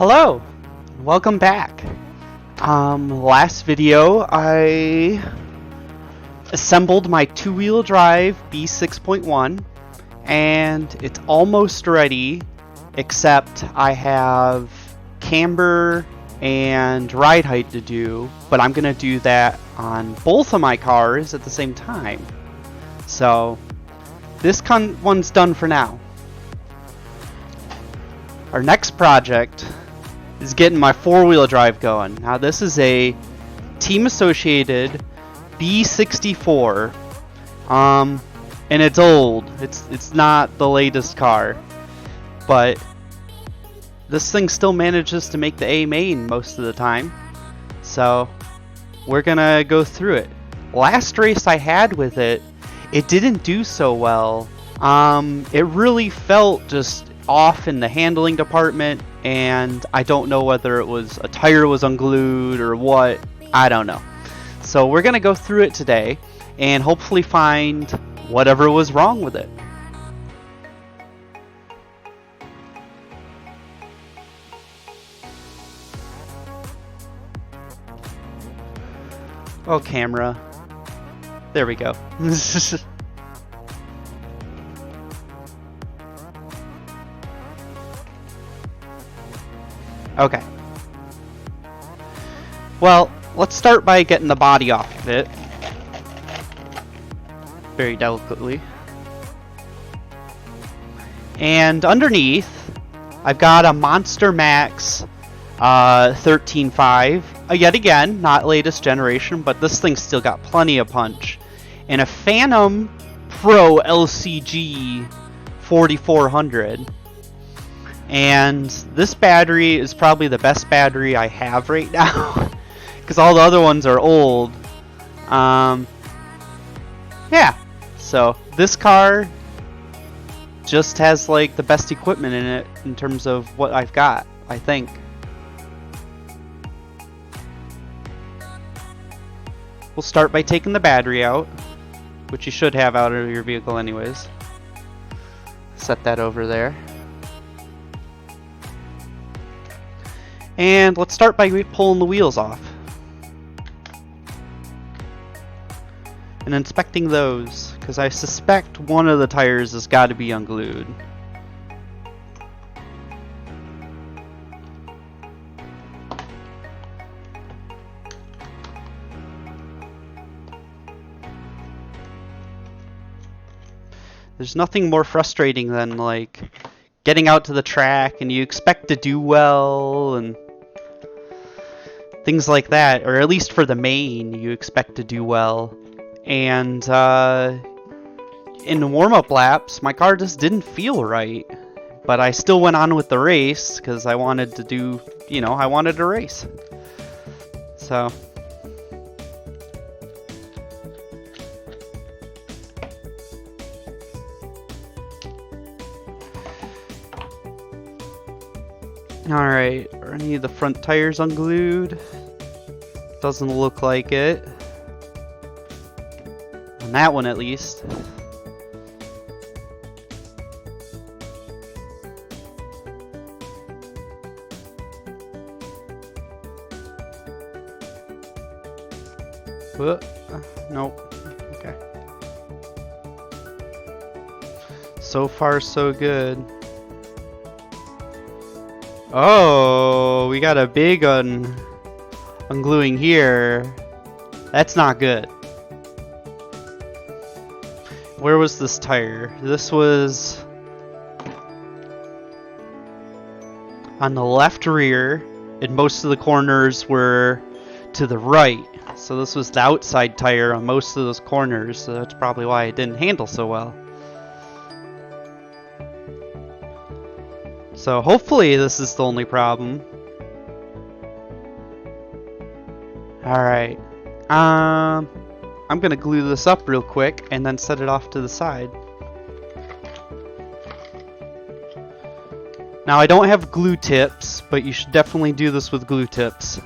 Hello, welcome back. Last video I assembled my two-wheel drive b6.1 and it's almost ready, except I have camber and ride height to do, but I'm gonna do that on both of my cars at the same time. So this one's done for now. Our next project is getting my four-wheel drive going. Now this is a Team Associated b64, and it's old. It's not the latest car, but this thing still manages to make the A main most of the time. So we're gonna go through it. Last race I had with it, it didn't do so well. It really felt just off in the handling department, and I don't know whether it was a tire was unglued or what. I don't know. So we're gonna go through it today and hopefully find whatever was wrong with it. Oh, camera. There we go. Okay. Well, let's start by getting the body off of it. Very delicately. And underneath, I've got a Monster Max 13.5. Yet again, not latest generation, but this thing's still got plenty of punch. And a Phantom Pro LCG 4400. And this battery is probably the best battery I have right now, because all the other ones are old. Yeah, so this car just has like the best equipment in it in terms of what I've got, I think. We'll start by taking the battery out, which you should have out of your vehicle anyways. Set that over there. And let's start by pulling the wheels off and inspecting those, because I suspect one of the tires has got to be unglued. There's nothing more frustrating than like getting out to the track and you expect to do well and things like that, or at least for the main you expect to do well, and in the warm-up laps my car just didn't feel right, but I still went on with the race because I wanted to do, you know, I wanted to race. So alright, are any of the front tires unglued? Doesn't look like it. On that one at least. Nope. Okay. So far so good. Oh, we got a big ungluing here. That's not good. Where was this tire? This was on the left rear, and most of the corners were to the right. So this was the outside tire on most of those corners, so that's probably why it didn't handle so well. So hopefully this is the only problem. Alright. I'm gonna glue this up real quick and then set it off to the side. Now I don't have glue tips, but you should definitely do this with glue tips.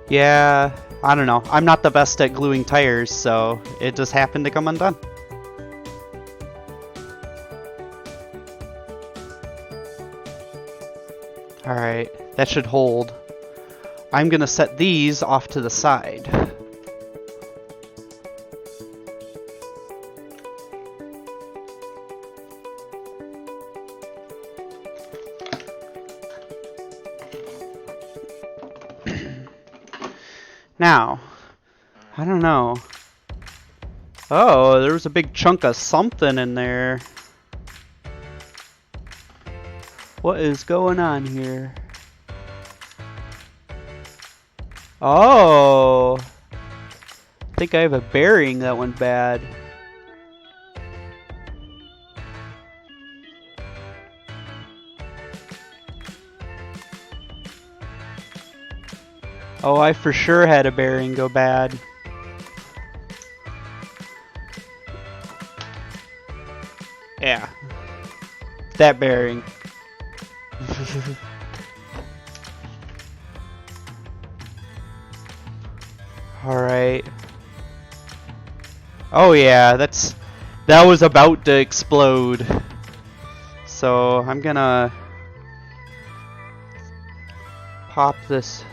Yeah, I don't know. I'm not the best at gluing tires, so it just happened to come undone. Alright, that should hold. I'm gonna set these off to the side. Now, I don't know. Oh, there was a big chunk of something in there. What is going on here? Oh, I think I have a bearing that went bad. Oh, I for sure had a bearing go bad. Yeah, that bearing. Alright. Oh yeah, that was about to explode. So I'm gonna pop this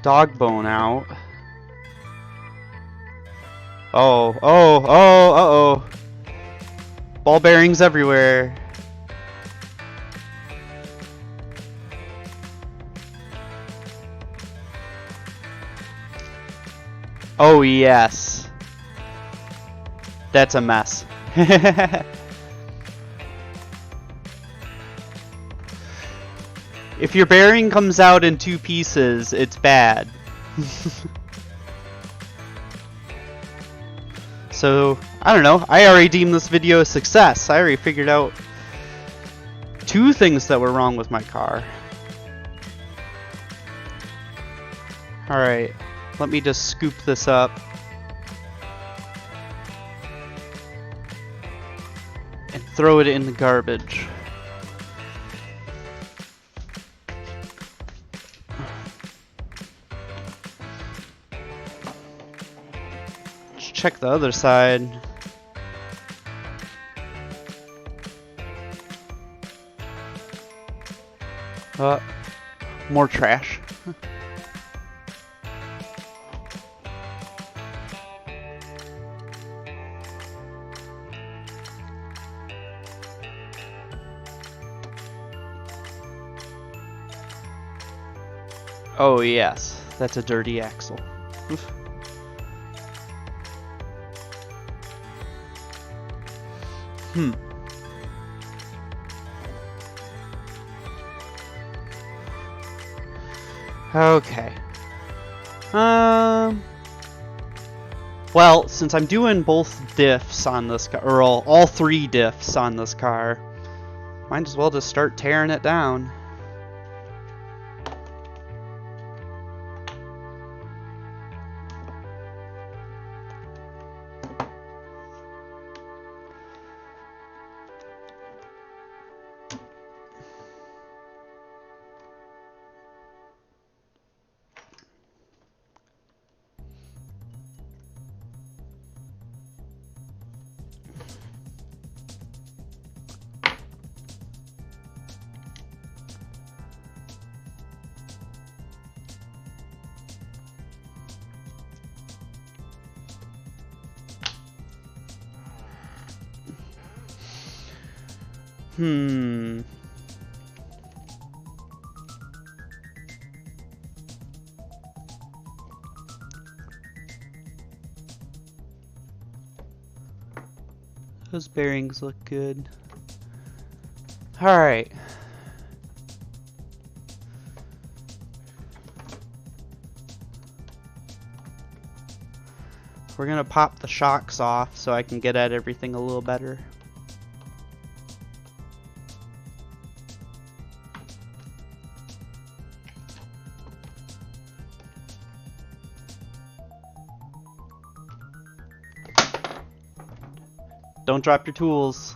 dog bone out. Uh-oh. Ball bearings everywhere. Oh yes. That's a mess. If your bearing comes out in 2 pieces, it's bad. So, I don't know. I already deemed this video a success. I already figured out 2 things that were wrong with my car. Alright, let me just scoop this up. And throw it in the garbage. Let's check the other side. More trash. Oh yes, that's a dirty axle. Oof. Okay. Well, since I'm doing both diffs on this car, or all 3 diffs on this car, might as well just start tearing it down. Those bearings look good. Alright. We're gonna pop the shocks off so I can get at everything a little better. Don't drop your tools.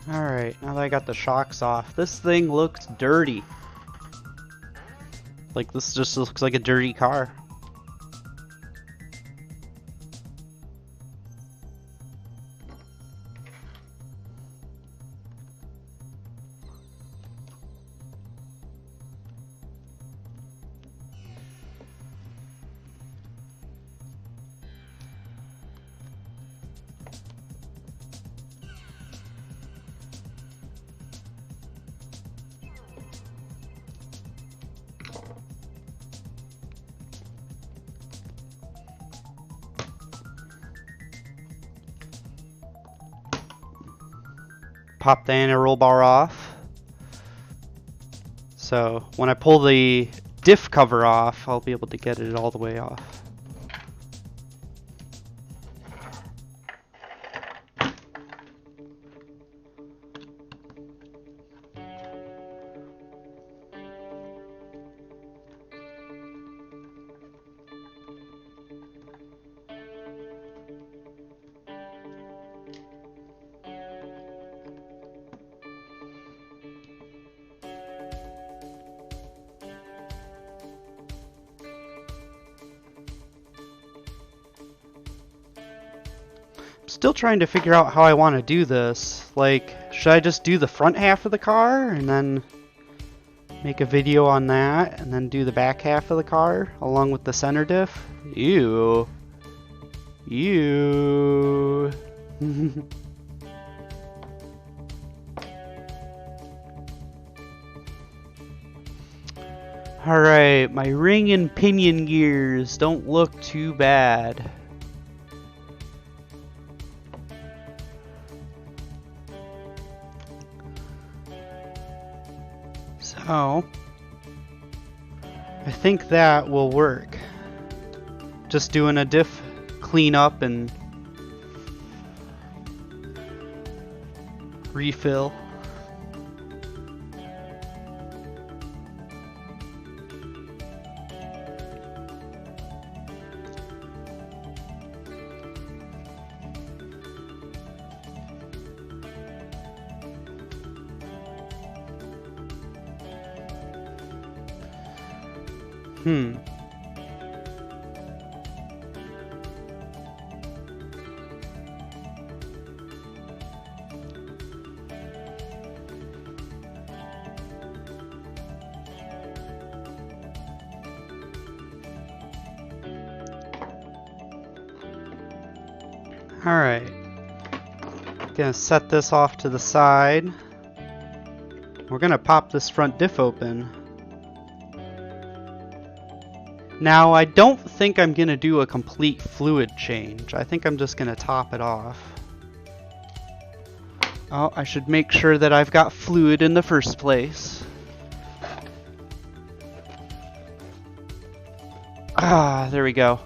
Alright, now that I got the shocks off, this thing looks dirty. Like, this just looks like a dirty car. Pop the anti-roll bar off. So when I pull the diff cover off, I'll be able to get it all the way off. Still trying to figure out how I want to do this. Like, should I just do the front half of the car and then make a video on that and then do the back half of the car along with the center diff? Ew. Ew. Alright, my ring and pinion gears don't look too bad. So, I think that will work. Just doing a diff cleanup and refill. Alright, gonna set this off to the side. We're gonna pop this front diff open. Now, I don't think I'm gonna do a complete fluid change. I think I'm just gonna top it off. Oh, I should make sure that I've got fluid in the first place. Ah, there we go.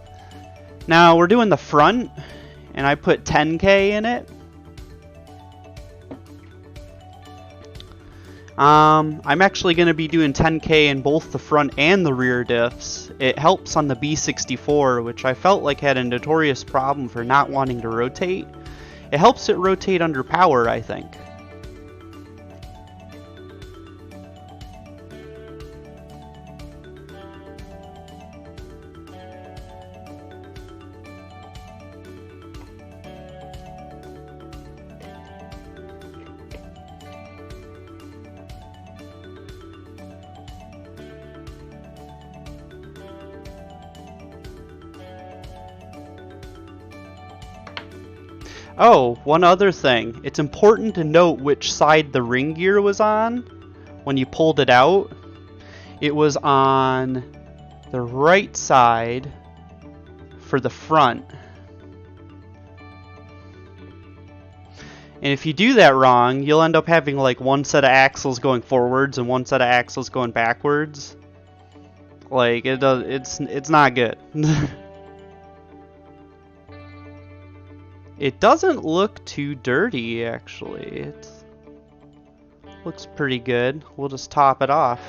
Now, we're doing the front, and I put 10K in it. I'm actually going to be doing 10K in both the front and the rear diffs. It helps on the b64, which I felt like had a notorious problem for not wanting to rotate. It helps it rotate under power, I think. Oh, one other thing. It's important to note which side the ring gear was on when you pulled it out. It was on the right side for the front. And if you do that wrong, you'll end up having like one set of axles going forwards and one set of axles going backwards. Like it's not good. It doesn't look too dirty actually. It looks pretty good. We'll just top it off.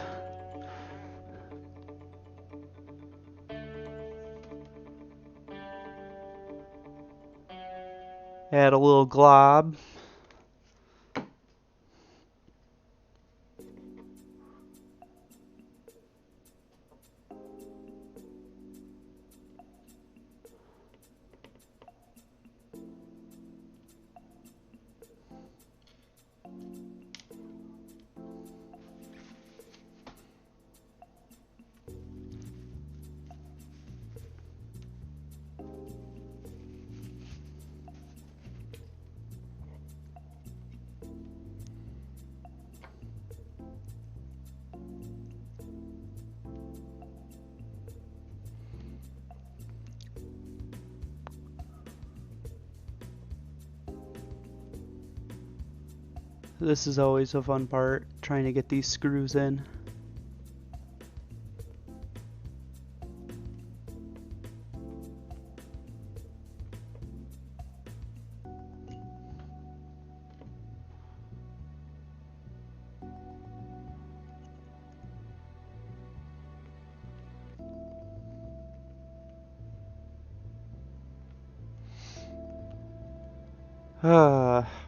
Add a little glob. This is always a fun part, trying to get these screws in.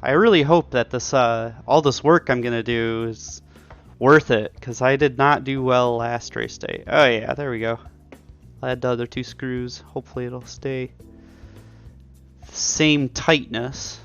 I really hope that this all this work I'm gonna do is worth it, because I did not do well last race day. Oh yeah, there we go. I'll add the other two screws. Hopefully it'll stay the same tightness.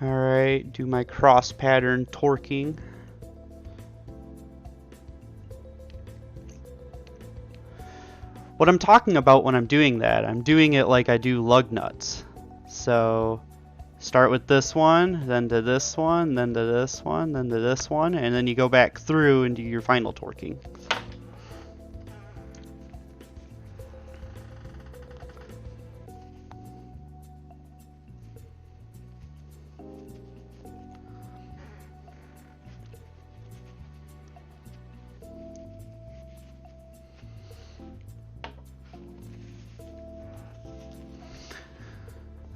Alright, do my cross pattern torquing. What I'm talking about when I'm doing that, I'm doing it like I do lug nuts. So start with this one, then to this one, then to this one, then to this one, and then you go back through and do your final torquing.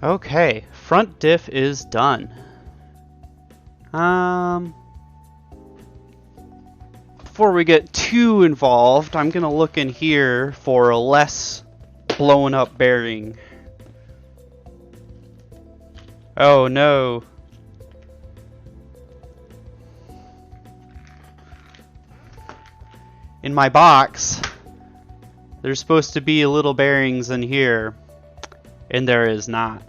Okay, front diff is done. Before we get too involved, I'm gonna look in here for a less blown up bearing. Oh no. In my box, there's supposed to be little bearings in here, and there is not.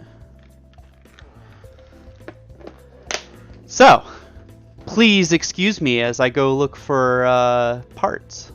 So, please excuse me as I go look for parts.